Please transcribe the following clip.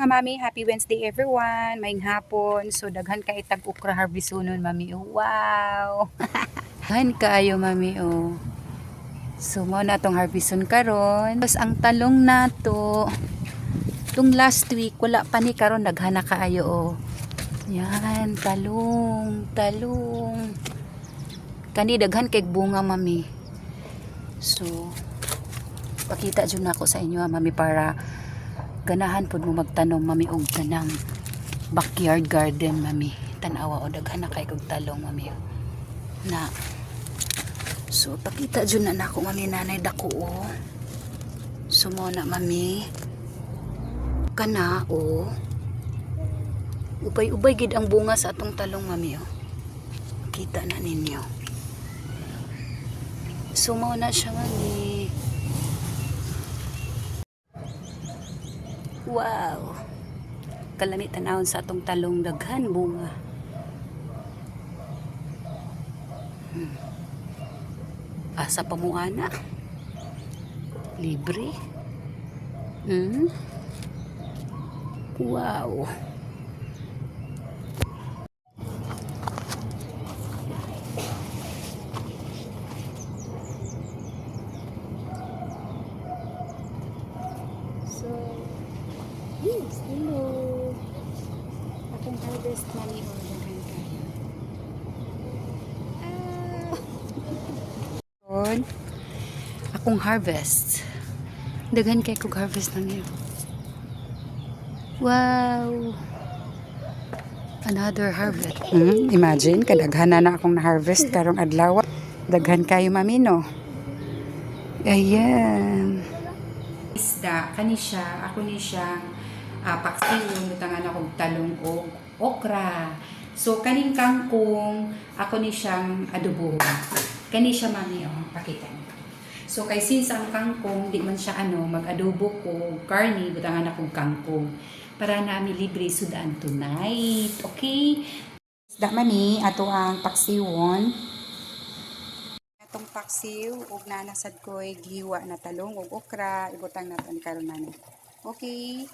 Nga mami, happy Wednesday everyone. Maayong hapon. So daghan ka itag okra harvestonon mami. Wow. Daghan kaayo mami oh. So mo na tong harveston karon. Tapos ang talong nato tung last week wala pa ni karon daghan na kaayo oh. Yan, talong. Kani daghan kay bunga mami. So pakita jud nako sa inyo mami para ganahan pud mo magtanom mami og tanang backyard garden mami. Tan-awa o daghan na kay kog talong mami. Na. So pakita jud na nako mami nanay dako o. So mo na mami. Kana o. Ubay-ubay gid ang bunga sa atong talong mami o. Kita na ninyo. So mo na siya mami. Wow. Kalami tanawon sa atong talong daghan bunga. Asa pa mo ana? Libre. Wow. So, yes, hello. Akong harvest mami o daghan kayo. Akong harvest. Daghan kay kog harvest mami. Wow. Another harvest. Imagine kadaghan na akong na-harvest karong adlaw. Daghan kayo mami no. Ayan. Isda kani siya, ako ni siya paksiw butangan akong talong o okra. So kaning kangkong ako ni siyang adobo. Kani siya mami oh, pakita niyo. So kay since ang kangkong di man siya mag-adobo ko karni butangan akong kangkong para nami libre sudan tonight. Okay? Isda mami ato ang paksiwon. Atong paksiw ug nanasad ko'y giwa na talong ug okra ibutang naton karon nani. Okay.